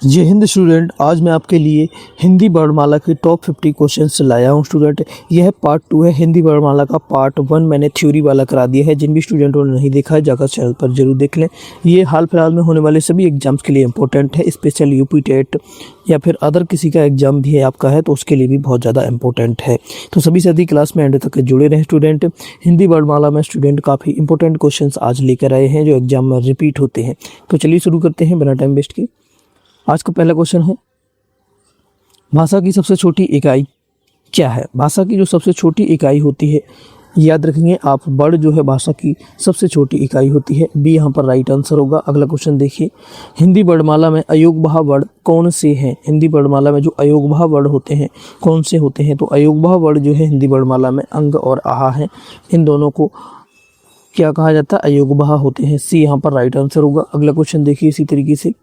जय हिंद स्टूडेंट। आज मैं आपके लिए हिंदी वर्णमाला की टॉप 50 क्वेश्चंस लाया हूं स्टूडेंट। यह पार्ट 2 है। हिंदी वर्णमाला का पार्ट 1 मैंने थ्योरी वाला करा दिया है। जिन भी स्टूडेंटों ने नहीं देखा है जाकर चैनल पर जरूर देख लें। ये हाल फिलहाल में होने वाले सभी एग्जाम्स के लिए इंपॉर्टेंट है। स्पेशल यूपी टेट या फिर अदर किसी का एग्जाम भी है आपका है तो उसके लिए भी बहुत ज़्यादा इंपॉर्टेंट है। तो सभी साथी क्लास में एंड तक जुड़े रहें स्टूडेंट। हिंदी वर्णमाला में स्टूडेंट काफ़ी इंपॉर्टेंट क्वेश्चन आज लेकर आए हैं जो एग्जाम में रिपीट होते हैं। तो चलिए शुरू करते हैं बिना टाइम वेस्ट किए। आज का पहला क्वेश्चन है, भाषा की सबसे छोटी इकाई क्या है? भाषा की जो सबसे छोटी इकाई होती है, याद रखेंगे आप, वर्ड जो है भाषा की सबसे छोटी इकाई होती है। बी यहाँ पर राइट आंसर होगा। अगला क्वेश्चन देखिए, हिंदी वर्णमाला में अयोगभाव वर्ड कौन से हैं? हिंदी वर्णमाला में जो अयोगभाव वर्ड होते हैं कौन से होते हैं? तो अयोगभाव वर्ड जो है हिंदी वर्णमाला में अंग और आहा है। इन दोनों को क्या कहा जाता है? अयोगभाव होते हैं। सी यहाँ पर राइट आंसर होगा। अगला क्वेश्चन देखिए इसी तरीके से,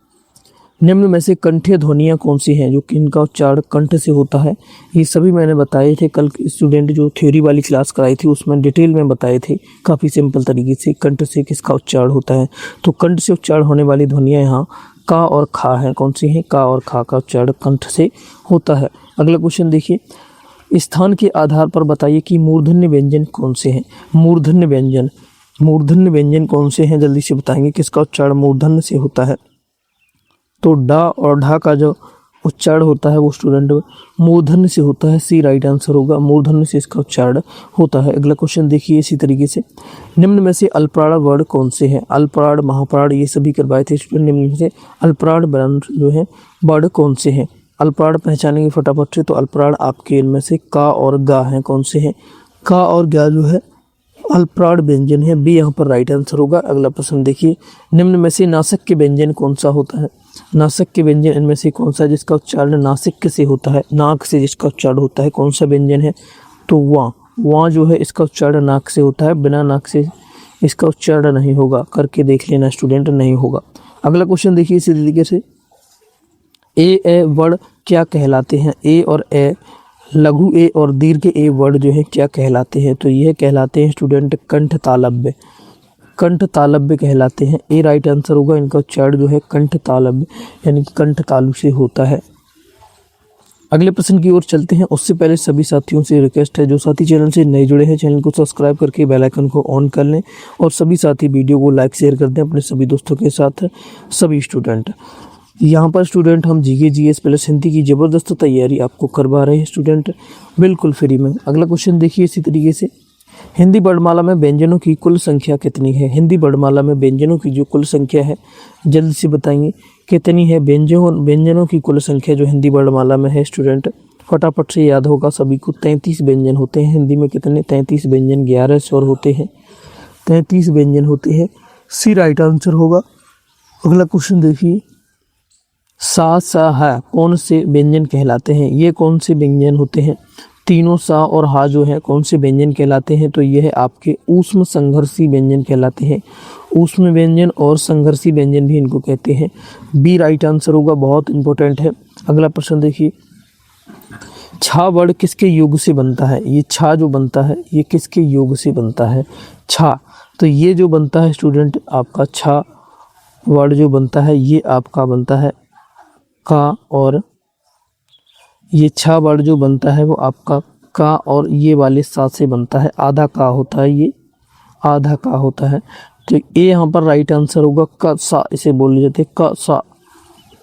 निम्न में से कंठीय ध्वनियाँ कौन सी हैं जो कि इनका उच्चारण कंठ से होता है? ये सभी मैंने बताए थे कल स्टूडेंट जो थ्योरी वाली क्लास कराई थी उसमें डिटेल में बताए थे काफ़ी सिंपल तरीके से कंठ से किसका उच्चारण होता है। तो कंठ से उच्चारण होने वाली ध्वनियाँ यहाँ का और खा हैं। कौन सी हैं? का और खा का उच्चारण कंठ से होता है। अगला क्वेश्चन देखिए, स्थान के आधार पर बताइए कि मूर्धन्य व्यंजन कौन से हैं? मूर्धन्य व्यंजन कौन से हैं? जल्दी से बताएंगे किसका उच्चारण मूर्धन्य से होता है? तो डा और ढा का जो उच्चारण होता है वो स्टूडेंट मूर्धन्य से होता है। सी राइट आंसर होगा। मूर्धन्य से इसका उच्चारण होता है। अगला क्वेश्चन देखिए इसी तरीके से, निम्न में से अल्पप्राण वर्ड कौन से हैं? अल्पप्राण महाप्राण ये सभी करवाए थे स्टूडेंट। निम्न में से अल्पप्राण वर्ण जो है वर्ड कौन से हैं? अल्पप्राण पहचानेंगे फटाफट से। तो अल्पप्राण आपके इनमें से का और गा हैं। कौन से हैं? का और गा जो है अल्पप्राण व्यंजन है। बी यहाँ पर राइट आंसर होगा। अगला प्रश्न देखिए, निम्न में से नासिक के व्यंजन कौन सा होता है? नासिक के व्यंजन इनमें से कौन सा जिसका उच्चारण नासिक से होता है? नाक से जिसका उच्चारण होता है कौन सा व्यंजन है? तो वां जो है इसका उच्चारण नाक से होता है। बिना नाक से इसका उच्चारण नहीं होगा। करके देख लेना स्टूडेंट, नहीं होगा। अगला क्वेश्चन देखिए इसी तरीके से, ए वर्ड क्या कहलाते हैं? ए और ए, लघु ए और दीर्घ ए वर्ड जो है क्या कहलाते हैं? तो यह कहलाते हैं स्टूडेंट कंठ तालव्य। कंठ तालव्य कहलाते हैं। ए राइट आंसर होगा। इनका उच्चारण जो है कंठ तालव्य यानी कि कंठ तालु से होता है। अगले प्रश्न की ओर चलते हैं। उससे पहले सभी साथियों से रिक्वेस्ट है, जो साथी चैनल से नए जुड़े हैं चैनल को सब्सक्राइब करके बेल आइकन को ऑन कर लें और सभी साथी वीडियो को लाइक शेयर कर दें अपने सभी दोस्तों के साथ। सभी स्टूडेंट यहाँ पर स्टूडेंट हम जीके जीएस प्लस हिंदी की ज़बरदस्त तैयारी आपको करवा रहे हैं स्टूडेंट, बिल्कुल फ्री में। अगला क्वेश्चन देखिए इसी तरीके से, हिंदी वर्णमाला में व्यंजनों की कुल संख्या कितनी है? हिंदी वर्णमाला में व्यंजनों की जो कुल संख्या है जल्द से बताएंगे कितनी है? व्यंजनों की कुल संख्या जो हिंदी वर्णमाला में है स्टूडेंट फटाफट से याद होगा सभी को। 33 व्यंजन होते हैं। हिंदी में कितने? 33 व्यंजन। 11 स्वर होते हैं। 33 व्यंजन होते हैं। सी राइट आंसर होगा। अगला क्वेश्चन देखिए, सा हा कौन से व्यंजन कहलाते हैं? ये कौन से व्यंजन होते हैं? तीनों सा और हा जो है कौन से व्यंजन कहलाते हैं? तो यह आपके ऊष्म संघर्षी व्यंजन कहलाते हैं। ऊष्म व्यंजन और संघर्षी व्यंजन भी इनको कहते हैं। बी राइट आंसर होगा। बहुत इंपॉर्टेंट है। अगला प्रश्न देखिए, छा वर्ड किसके योग से बनता है? ये छा जो बनता है ये किसके योग से बनता है? छा, तो ये जो बनता है स्टूडेंट आपका छा वर्ड जो बनता है ये आपका बनता है का, और ये छा वर्ड जो बनता है वो आपका का और ये वाले सा से बनता है। आधा का होता है, ये आधा का होता है। तो ये यहाँ पर राइट आंसर होगा। क सा इसे बोले जाते हैं, क सा,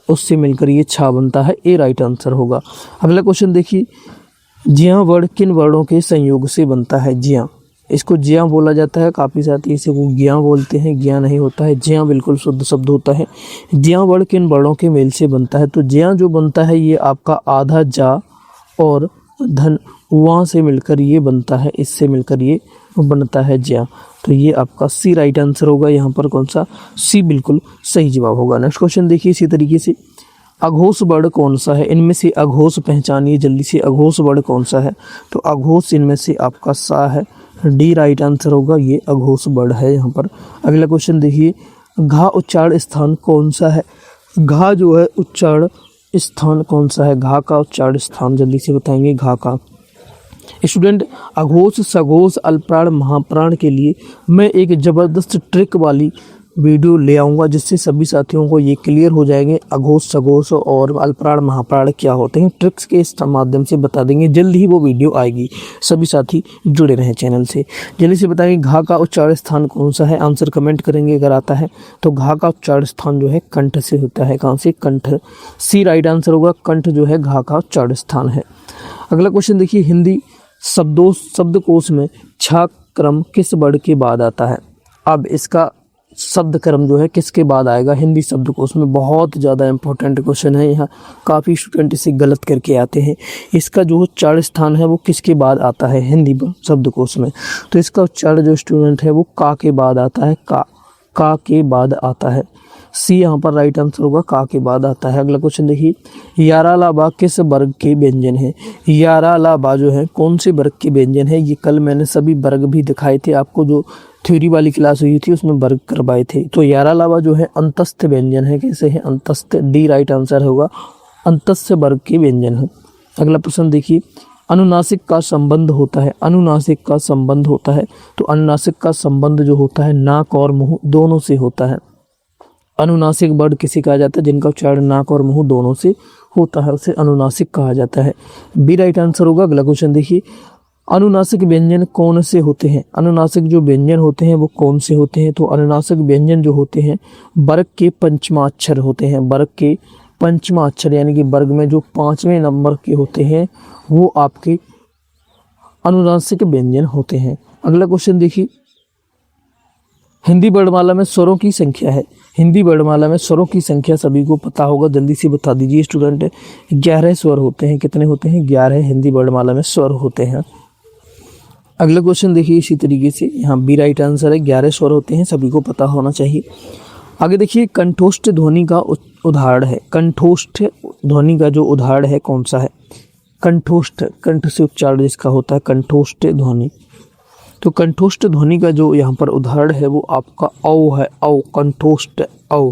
उससे मिलकर ये छा बनता है। ए राइट आंसर होगा। अगला क्वेश्चन देखिए, ज्यां वर्ड किन वर्डों के संयोग से बनता है? ज्यां, इसको ज्यां बोला जाता है। काफ़ी साथी इसे वो ज्ञां बोलते हैं, ज्ञां नहीं होता है। ज्यां बिल्कुल शुद्ध शब्द होता है। ज्यां वर्ड किन वर्डों के मेल से बनता है? तो ज्यां जो बनता है ये आपका आधा जा और धन वहाँ से मिलकर ये बनता है, इससे मिलकर ये बनता है ज्यां। तो ये आपका सी राइट आंसर होगा। यहाँ पर कौन सा? सी बिल्कुल सही जवाब होगा। नेक्स्ट क्वेश्चन देखिए इसी तरीके से, अघोष वर्ड कौन सा है? इनमें से अघोष पहचानिए जल्दी से। अघोष वर्ड कौन सा है? तो अघोष इनमें से आपका सा है। डी राइट आंसर होगा। ये अघोष वर्ड है यहाँ पर। अगला क्वेश्चन देखिए, घा उच्चारण स्थान कौन सा है? घा जो है उच्चारण स्थान कौन सा है? घा का उच्चारण स्थान जल्दी से बताएंगे। घा का स्टूडेंट अघोष, सघोष, अल्पप्राण, महाप्राण के लिए मैं एक ज़बरदस्त ट्रिक वाली वीडियो ले आऊँगा जिससे सभी साथियों को ये क्लियर हो जाएंगे अघोष सघोष और अल्पराण महाप्राण क्या होते हैं, ट्रिक्स के इस माध्यम से बता देंगे। जल्द ही वो वीडियो आएगी, सभी साथी जुड़े रहें चैनल से। जल्दी से बताएंगे घा का उच्चारण स्थान कौन सा है, आंसर कमेंट करेंगे अगर आता है तो। घा का उच्चारण स्थान जो है कंठ से होता है। कहाँ से? कंठ। सी राइट आंसर होगा, कंठ जो है घा का उच्चारण स्थान है। अगला क्वेश्चन देखिए, हिंदी शब्दकोश में छा क्रम किस वर्ण के बाद आता है? अब इसका शब्द क्रम जो है किसके बाद आएगा हिंदी शब्दकोश में? बहुत ज़्यादा इंपॉर्टेंट क्वेश्चन है, यहाँ काफ़ी स्टूडेंट इसे गलत करके आते हैं। इसका जो उच्चारण स्थान है वो किसके बाद आता है हिंदी शब्दकोश में? तो इसका उच्चारण जो स्टूडेंट है वो का के बाद आता है। का के बाद आता है। सी यहाँ पर राइट आंसर होगा, का के बाद आता है। अगला क्वेश्चन देखिए, यारा लाबा किस वर्ग के व्यंजन है? यारा लाबा जो है कौन से वर्ग के व्यंजन है? ये कल मैंने सभी वर्ग भी दिखाए थे आपको, जो थ्योरी वाली क्लास हुई थी उसमें वर्ग करवाए थे। तो यारा लाबा जो है अंतस्थ व्यंजन है। कैसे है? अंतस्थ। डी राइट आंसर होगा, अंतस्थ वर्ग के व्यंजन है। अगला प्रश्न देखिए, अनुनासिक का संबंध होता है। अनुनासिक का संबंध होता है तो अनुनासिक का संबंध जो होता है नाक और मुंह दोनों से होता है। अनुनासिक वर्ड किसे कहा जाता है? जिनका उच्चारण नाक और मुंह दोनों से होता है, उसे अनुनासिक कहा जाता है। बी राइट आंसर होगा। अगला क्वेश्चन देखिए, अनुनासिक व्यंजन कौन से होते हैं? अनुनासिक जो व्यंजन होते हैं वो कौन से होते हैं? तो अनुनासिक व्यंजन जो होते हैं वर्ग के पंचमाक्षर होते हैं। वर्ग के पंचमाक्षर यानी कि वर्ग में जो 5वें नंबर के होते हैं वो आपके अनुनासिक व्यंजन होते हैं। अगला क्वेश्चन देखिए, हिंदी वर्णमाला में स्वरों की संख्या है। हिंदी वर्णमाला में स्वरों की संख्या सभी को पता होगा, जल्दी से बता दीजिए स्टूडेंट। 11 स्वर होते हैं। कितने होते हैं? 11 हिंदी वर्णमाला में स्वर होते हैं। अगला क्वेश्चन देखिए इसी तरीके से, यहाँ बी राइट आंसर है, 11 स्वर होते हैं, सभी को पता होना चाहिए। आगे देखिए, कंठोष्ठ ध्वनि का उदाहरण है। कंठोष्ठ ध्वनि का जो उदाहरण है कौन सा है? कंठोष्ठ, कंठ से उच्चारण जिसका होता है कंठोष्ठ ध्वनि। तो कंठोष्ठ ध्वनि का जो यहाँ पर उदाहरण है वो आपका औ है। औ, कंठोष्ठ औ।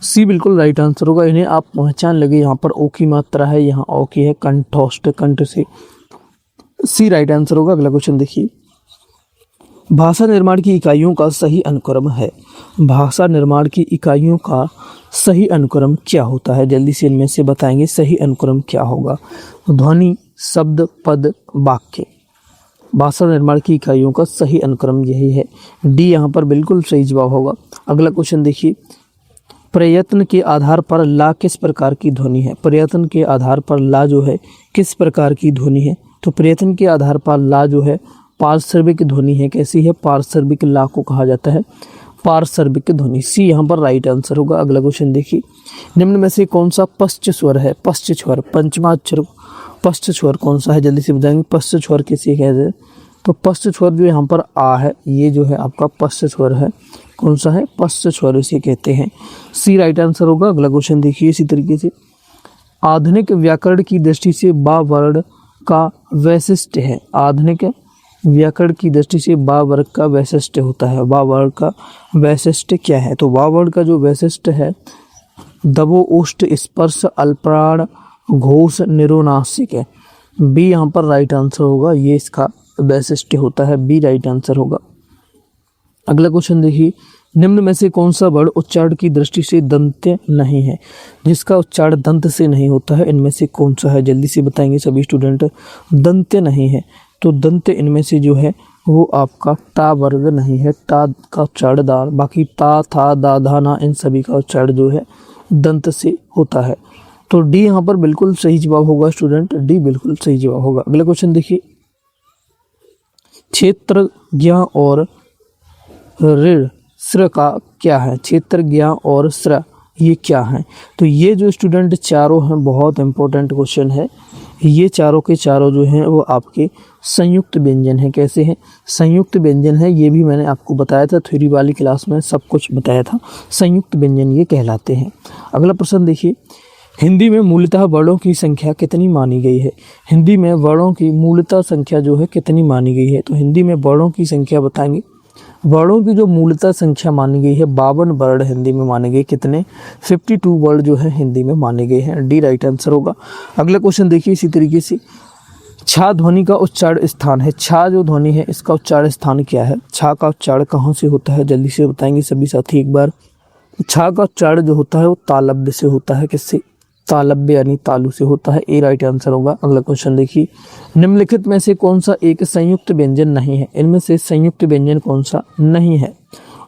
सी बिल्कुल राइट आंसर होगा। इन्हें आप पहचान लगे, यहाँ पर ओ की मात्रा है, यहाँ औ की है। कंठोष्ठ, कंठ से। सी राइट आंसर होगा। अगला क्वेश्चन देखिए, भाषा निर्माण की इकाइयों का सही अनुक्रम है। भाषा निर्माण की इकाइयों का सही अनुक्रम क्या होता है? जल्दी से इनमें से बताएंगे सही अनुक्रम क्या होगा। ध्वनि, शब्द, पद, वाक्य। भाषा निर्माण की इकाइयों का सही अनुक्रम यही है। डी यहाँ पर बिल्कुल सही जवाब होगा। अगला क्वेश्चन देखिए, प्रयत्न के आधार पर ला किस प्रकार की ध्वनि है? प्रयत्न के आधार पर ला जो है किस प्रकार की ध्वनि है? तो प्रयत्न के आधार पर ला जो है पार्श्विक ध्वनि है। कैसी है? पार्श्विक। ला को कहा जाता है पार्श्विक ध्वनि। सी यहाँ पर राइट आंसर होगा। अगला क्वेश्चन देखिए, निम्न में से कौन सा पश्च स्वर है? पश्च स्वर, पंचमाक्षर पश्च स्वर कौन सा है? जल्दी से बताएंगे पश्च स्वर किसे कहते हैं? तो पश्च स्वर जो यहाँ पर आ है, ये जो है आपका पश्च स्वर है। कौन सा है? पश्च स्वर इसे कहते हैं। सी राइट आंसर होगा। अगला क्वेश्चन देखिए इसी तरीके से, आधुनिक व्याकरण की दृष्टि से बा वर्ण का वैशिष्ट्य है। आधुनिक व्याकरण की दृष्टि से बा वर्ग का वैशिष्ट्य होता है। बा वर्ग का वैशिष्ट्य क्या है? तो बा वर्ग का जो वैशिष्ट्य है दबो, ओष्ठ, स्पर्श, अल्पराण, घोष, निरोनासिक है। बी यहाँ पर राइट आंसर होगा, ये इसका वैशिष्ट्य होता है। बी राइट आंसर होगा। अगला क्वेश्चन देखिए, निम्न में से कौन सा वर्ण उच्चारण की दृष्टि से दंत्य नहीं है? जिसका उच्चारण दंत से नहीं होता है, इनमें से कौन सा है? जल्दी से बताएंगे सभी स्टूडेंट। दंत्य नहीं है, तो दंत्य इनमें से जो है वो आपका टा वर्ग नहीं है। टा का उच्चारण दार, बाकी ता, था, दा, धा, ना, इन सभी का उच्चारण जो है दंत से होता है। तो डी यहाँ पर बिल्कुल सही जवाब होगा स्टूडेंट। डी बिल्कुल सही जवाब होगा। अगला क्वेश्चन देखिए, क्षेत्र, ज्ञ और ऋण स्र का क्या है? क्षेत्र, ज्ञ और स्र ये क्या है? तो ये जो स्टूडेंट चारों हैं बहुत इंपॉर्टेंट क्वेश्चन है। ये चारों के चारों जो हैं वो आपके संयुक्त व्यंजन है। कैसे हैं? संयुक्त व्यंजन है। ये भी मैंने आपको बताया था थ्योरी वाली क्लास में, सब कुछ बताया था। संयुक्त व्यंजन ये कहलाते हैं। अगला प्रश्न देखिए, हिंदी में मूलतः वर्णों की संख्या कितनी मानी गई है? हिंदी में वर्णों की मूलतः संख्या जो है कितनी मानी गई है? तो हिंदी में वर्णों की संख्या बताएंगे। वर्णों की जो मूलतः संख्या मानी गई है 52 वर्ण हिंदी में माने गए। कितने? 52 वर्ण जो है हिंदी में माने गए हैं। डी राइट आंसर होगा। अगला क्वेश्चन देखिए इसी तरीके से, छा ध्वनि का उच्चारण स्थान है। छा जो ध्वनि है इसका उच्चारण स्थान क्या है? छा का उच्चारण कहाँ से होता है? जल्दी से बताएंगे सभी साथी एक बार। छा का उच्चारण जो होता है वो तालव्य से होता है। किससे? तालव्य यानी तालु से होता है। ए राइट आंसर होगा। अगला क्वेश्चन देखिए, निम्नलिखित में से कौन सा एक संयुक्त व्यंजन नहीं है? इनमें से संयुक्त व्यंजन कौन सा नहीं है?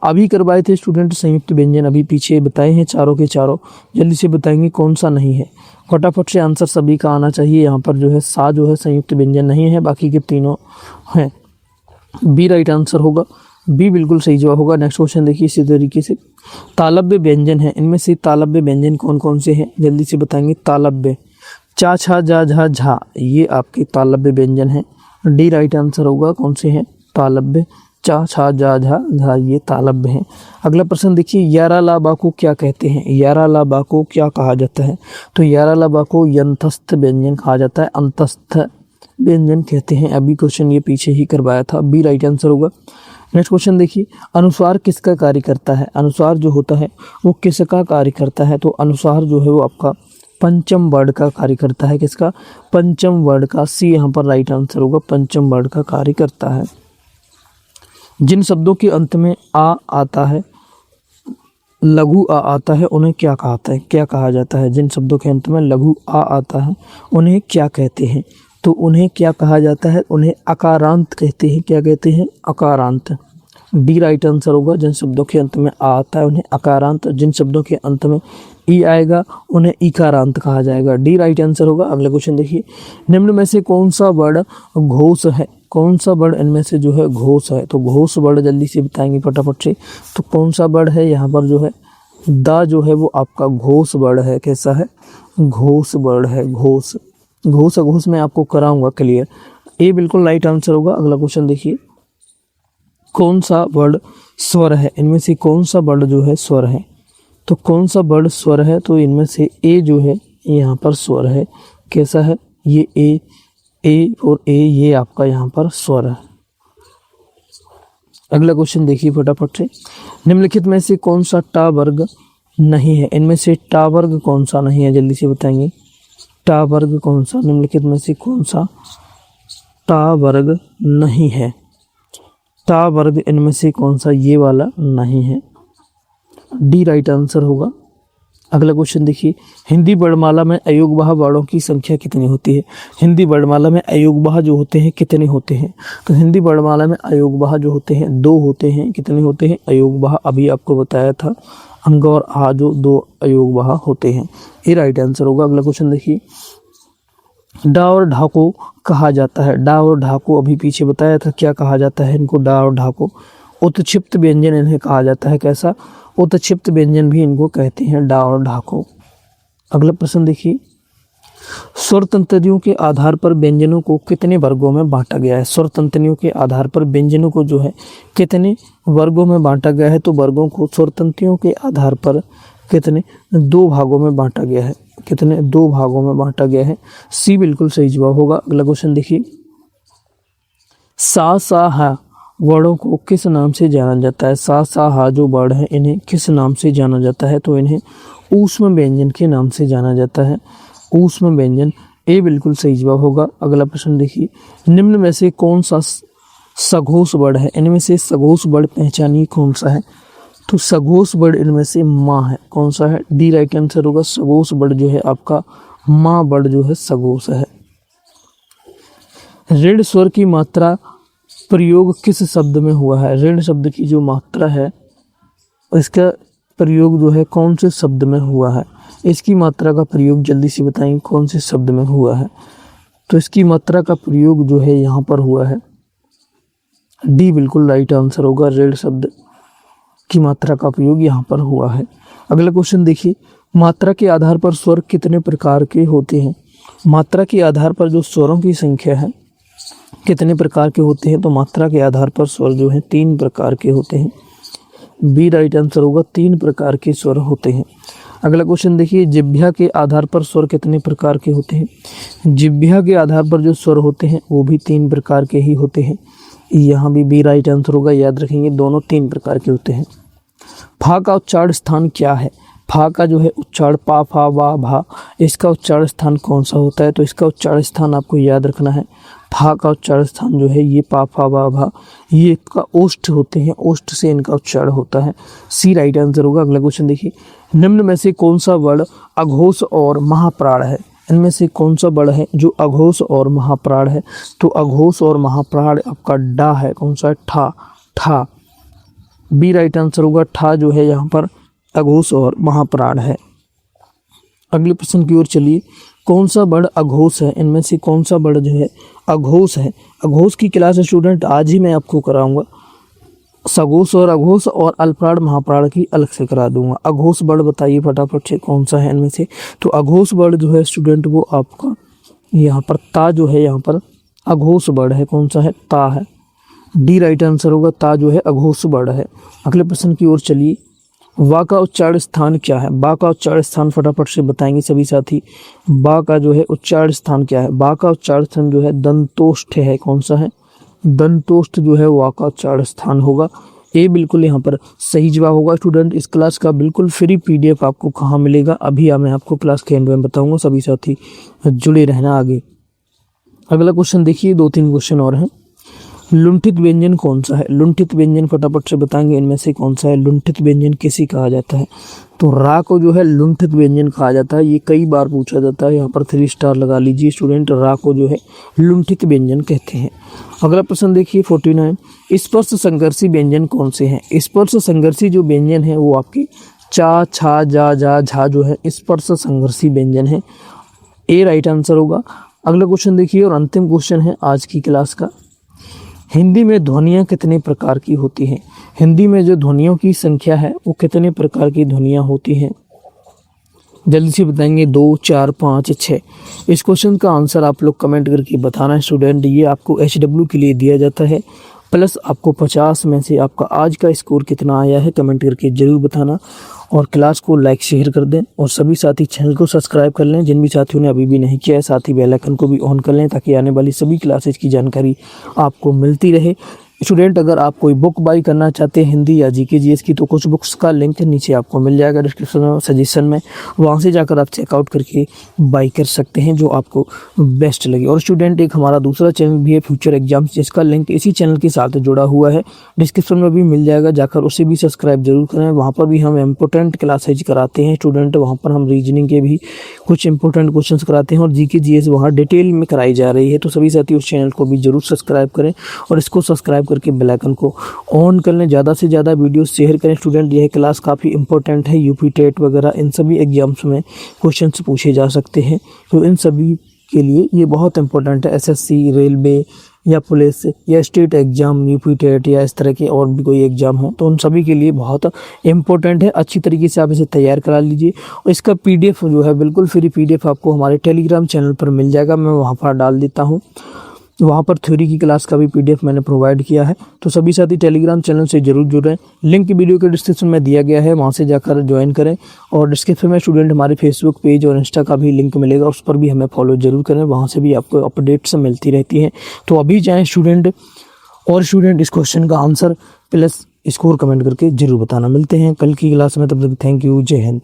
अभी करवाए थे स्टूडेंट संयुक्त व्यंजन, अभी पीछे बताए हैं चारों के चारों। जल्दी से बताएंगे कौन सा नहीं है। फटाफट से आंसर सभी का आना चाहिए। यहाँ पर जो है सा जो है संयुक्त व्यंजन नहीं है, बाकी के तीनों हैं। बी राइट आंसर होगा। बी बिल्कुल सही जवाब होगा। नेक्स्ट क्वेश्चन देखिए इसी तरीके से, तालव्य व्यंजन है, इनमें से तालव्य व्यंजन कौन कौन से हैं? जल्दी से बताएंगे। तालव्य चा छा जा झा झा, ये आपके तालव्य व्यंजन है। डी राइट आंसर होगा। कौन से हैं? तालव्य। चा छा जा झा झा, ये तालव्य हैं। अगला प्रश्न देखिए, यारा ला बा को क्या कहते हैं? यारा ला बा को क्या कहा जाता है? तो यारा ला बा को यंतस्थ व्यंजन कहा जाता है, अंतस्थ व्यंजन कहते हैं। अभी क्वेश्चन ये पीछे ही करवाया था। बी राइट आंसर होगा। नेक्स्ट क्वेश्चन देखिए, अनुस्वार किसका कार्य करता है? अनुस्वार जो होता है वो किसका कार्य करता है? तो अनुस्वार जो है वो आपका पंचम वर्ड का कार्य करता है। किसका? पंचम वर्ड का। सी यहाँ पर राइट आंसर होगा। पंचम वर्ड का कार्य करता है। जिन शब्दों के अंत में आ आता है, लघु आ आता है, उन्हें क्या कहता है? क्या कहा जाता है? जिन शब्दों के अंत में लघु आ आता है उन्हें क्या कहते हैं? तो उन्हें क्या कहा जाता है? उन्हें अकारांत कहते हैं। क्या कहते हैं? अकारांत। डी राइट आंसर होगा। जिन शब्दों के अंत में आ आता है उन्हें अकारांत, जिन शब्दों के अंत में ई आएगा उन्हें इकारांत कहा जाएगा। डी राइट आंसर होगा। अगला क्वेश्चन देखिए, निम्न में से कौन सा वर्ड घोष है? कौन सा वर्ड इनमें से जो है घोष है? तो घोष वर्ड जल्दी से बताएंगे फटाफट से। तो कौन सा वर्ड है? यहाँ पर जो है दा जो है वो आपका घोष वर्ड है। कैसा है? घोष वर्ड है। घोष घोष घोष मैं आपको कराऊंगा क्लियर। ए बिल्कुल राइट आंसर होगा। अगला क्वेश्चन देखिए, कौन सा वर्ड स्वर है? इनमें से कौन सा वर्ड जो है स्वर है? तो कौन सा वर्ड स्वर है? तो इनमें से ए जो है यहाँ पर स्वर है। कैसा है? ये ए और ए ये आपका यहाँ पर स्वर है। अगला क्वेश्चन देखिए फटाफट से, निम्नलिखित में से कौन सा टा वर्ग नहीं है? इनमें से टा वर्ग कौन सा नहीं है? जल्दी से बताएंगे। टा वर्ग कौन सा? निम्नलिखित में से कौन सा टा वर्ग नहीं है? टा वर्ग इनमें से कौन सा ये वाला नहीं है? डी राइट आंसर होगा। अगला क्वेश्चन देखिए, हिंदी वर्णमाला में अयोगवाह वर्णों की संख्या कितनी होती है? हिंदी वर्णमाला में अयोगवाह जो होते हैं कितने होते हैं? तो हिंदी वर्णमाला में अयोगवाह जो होते हैं 2 होते हैं। कितने होते हैं अयोगवाह? अभी आपको बताया था, अंग और आ जो 2 अयोगवाह होते हैं। ये राइट आंसर होगा। अगला क्वेश्चन देखिए, डा और ढा को कहा जाता है। डा और ढा को अभी पीछे बताया था क्या कहा जाता है इनको? डा और ढा को उत्क्षिप्त व्यंजन इन्हें कहा जाता है। कैसा? उत्क्षिप्त व्यंजन भी इनको कहते हैं, डा और ढा को। अगला प्रश्न देखिए, स्वर तंत्रियों के आधार पर व्यंजनों को कितने वर्गों में बांटा गया है? स्वर तंत्रियों के आधार पर व्यंजनों को जो है कितने वर्गों में बांटा गया है? तो वर्गों को स्वर तंत्रियों के आधार पर कितने? 2 भागों में बांटा गया है। कितने? 2 भागों में बांटा गया है। सी बिल्कुल सही जवाब होगा। अगला क्वेश्चन देखिए, सा सा हा वर्णों को किस नाम से जाना जाता है? सा सा हा जो वर्ण है इन्हें किस नाम से जाना जाता है? तो इन्हें ऊष्म व्यंजन के नाम से जाना जाता है। ऊष्म व्यंजन। ए बिल्कुल सही जवाब होगा। अगला प्रश्न देखिए, निम्न में से कौन सा सघोष वर्ड है? इनमें से सघोष वर्ड पहचानिए कौन सा है? तो सघोष वर्ड इनमें से माँ है। कौन सा है? डी राइट आंसर होगा। सघोष वर्ड जो है आपका माँ वर्ड जो है सघोष है। ऋण स्वर की मात्रा प्रयोग किस शब्द में हुआ है? ऋण शब्द की जो मात्रा है इसका प्रयोग जो है कौन से शब्द में हुआ है? इसकी मात्रा का प्रयोग जल्दी से बताएं कौन से शब्द में हुआ है? तो इसकी मात्रा का प्रयोग जो है यहाँ पर हुआ है। डी बिल्कुल राइट आंसर होगा। ऋण शब्द की मात्रा का प्रयोग यहाँ पर हुआ है। अगला क्वेश्चन देखिए, मात्रा के आधार पर स्वर कितने प्रकार के होते हैं? मात्रा के आधार पर जो स्वरों की संख्या है कितने प्रकार के होते हैं? तो मात्रा के आधार पर स्वर जो है 3 प्रकार के होते हैं। बी राइट आंसर होगा। 3 प्रकार के स्वर होते हैं। अगला क्वेश्चन देखिए, जिह्वा के आधार पर स्वर कितने प्रकार के होते हैं? जिह्वा के आधार पर जो स्वर होते हैं वो भी 3 प्रकार के ही होते हैं। यहाँ भी बी राइट आंसर होगा। याद रखेंगे दोनों 3 प्रकार के होते हैं। फा का उच्चारण स्थान क्या है? फा का जो है उच्चारण पा फा वा भा, इसका उच्चारण स्थान कौन सा होता है? तो इसका उच्चारण स्थान आपको याद रखना है, फा का उच्चारण स्थान जो है ये पा फा वा भा, ये इसका ओष्ठ होते हैं, ओष्ठ से इनका उच्चारण होता है। सी राइट आंसर होगा। अगला क्वेश्चन देखिए, निम्न में से कौन सा वर्ण अघोष और महाप्राण है? इनमें से कौन सा वर्ण है जो अघोष और महाप्राण है? तो अघोष और महाप्राण आपका डा है, कौन सा है? ठा, ठा, बी राइट आंसर होगा। ठा जो है यहाँ पर अघोष और महाप्राण है। अगले प्रश्न की ओर चलिए, कौन सा वर्ण अघोष है? इनमें से कौन सा वर्ण जो है अघोष है? अघोष की क्लास स्टूडेंट आज ही मैं आपको कराऊंगा, सघोष और अघोष और अल्पप्राण महाप्राण की अलग से करा दूंगा। अघोष वर्ण बताइए फटाफट से कौन सा है इनमें से? तो अघोष वर्ण जो है स्टूडेंट वो आपका यहाँ पर ता जो है, यहाँ पर अघोष वर्ण है, कौन सा है? ता है, डी राइट आंसर होगा। ता जो है अघोष वर्ण है। अगले प्रश्न की ओर चलिए, वा का उच्चारण स्थान क्या है? बा का उच्चारण स्थान फटाफट से बताएंगे सभी साथी। बा का जो है उच्चारण स्थान क्या है? बा का उच्चारण स्थान जो है दंतोष्ठ है, कौन सा है? दंतोष्ठ जो है वा का उच्चारण स्थान होगा। ए बिल्कुल यहाँ पर सही जवाब होगा। स्टूडेंट इस क्लास का बिल्कुल फ्री पीडीएफ आपको कहाँ मिलेगा अभी मैं आपको क्लास के एंड में बताऊंगा, सभी साथी जुड़े रहना आगे। अगला क्वेश्चन देखिए, 2-3 क्वेश्चन और हैं। लुंठित व्यंजन कौन सा है? लुंठित व्यंजन फटाफट से बताएंगे इनमें से कौन सा है? लुंठित व्यंजन किसे कहा जाता है? तो रा को जो है लुंठित व्यंजन कहा जाता है। ये कई बार पूछा जाता है, यहाँ पर 3 स्टार लगा लीजिए स्टूडेंट। रा को जो है लुंठित व्यंजन कहते हैं। अगला प्रश्न देखिए 49, स्पर्श संघर्षी व्यंजन कौन से हैं? स्पर्श संघर्षी जो व्यंजन है वो आपकी चा, छा, जा, जा, झा जो है स्पर्श संघर्षी व्यंजन है। ए राइट आंसर होगा। अगला क्वेश्चन देखिए और अंतिम क्वेश्चन है आज की क्लास का। हिंदी में ध्वनियाँ कितने प्रकार की होती हैं? हिंदी में जो ध्वनियों की संख्या है वो कितने प्रकार की ध्वनियाँ होती हैं? जल्दी से बताएंगे। 2, 4, 5, 6। इस क्वेश्चन का आंसर आप लोग कमेंट करके बताना है स्टूडेंट। ये आपको HW के लिए दिया जाता है, प्लस आपको 50 में से आपका आज का स्कोर कितना आया है कमेंट करके ज़रूर बताना। और क्लास को लाइक शेयर कर दें और सभी साथी चैनल को सब्सक्राइब कर लें जिन भी साथियों ने अभी भी नहीं किया है। साथ ही बेल आइकन को भी ऑन कर लें ताकि आने वाली सभी क्लासेज की जानकारी आपको मिलती रहे। स्टूडेंट अगर आप कोई बुक बाई करना चाहते हैं हिंदी या GK GS की, तो कुछ बुक्स का लिंक नीचे आपको मिल जाएगा डिस्क्रिप्शन में, सजेशन में, वहाँ से जाकर आप चेकआउट करके बाई कर सकते हैं जो आपको बेस्ट लगे। और स्टूडेंट एक हमारा दूसरा चैनल भी है फ्यूचर एग्जाम्स, जिसका लिंक इसी चैनल के साथ जुड़ा हुआ है, डिस्क्रिप्शन में भी मिल जाएगा, जाकर उसे भी सब्सक्राइब जरूर करें। वहाँ पर भी हम इम्पोर्टेंट क्लासेज कराते हैं स्टूडेंट, वहाँ पर हम रीजनिंग के भी कुछ इंपॉर्टेंट क्वेश्चन कराते हैं और GK GS वहाँ डिटेल में कराई जा रही है। तो सभी साथी उस चैनल को भी जरूर सब्सक्राइब करें और इसको सब्सक्राइब करके बेल आइकन को ऑन कर लें। ज़्यादा से ज़्यादा वीडियो शेयर करें स्टूडेंट। यह क्लास काफ़ी इंपॉर्टेंट है, UP टेट वगैरह इन सभी एग्जाम्स में क्वेश्चंस पूछे जा सकते हैं, तो इन सभी के लिए ये बहुत इंपॉर्टेंट है। SSC, रेलवे या पुलिस या स्टेट एग्जाम, UP टेट या इस तरह के और भी कोई एग्जाम हो, तो उन सभी के लिए बहुत इंपॉर्टेंट है। अच्छी तरीके से आप इसे तैयार करा लीजिए और इसका PDF जो है बिल्कुल फ्री PDF आपको हमारे टेलीग्राम चैनल पर मिल जाएगा, मैं वहाँ पर डाल देता हूँ। वहाँ पर थ्योरी की क्लास का भी PDF मैंने प्रोवाइड किया है, तो सभी साथी टेलीग्राम चैनल से जरूर जुड़ें। लिंक वीडियो के डिस्क्रिप्शन में दिया गया है, वहाँ से जाकर ज्वाइन करें। और डिस्क्रिप्शन में स्टूडेंट हमारे फेसबुक पेज और इंस्टा का भी लिंक मिलेगा, उस पर भी हमें फॉलो जरूर करें, वहाँ से भी आपको अपडेट्स मिलती रहती हैं। तो अभी जाएँ स्टूडेंट, और स्टूडेंट इस क्वेश्चन का आंसर प्लस स्कोर कमेंट करके जरूर बताना। मिलते हैं कल की क्लास में, तब तक थैंक यू, जय हिंद।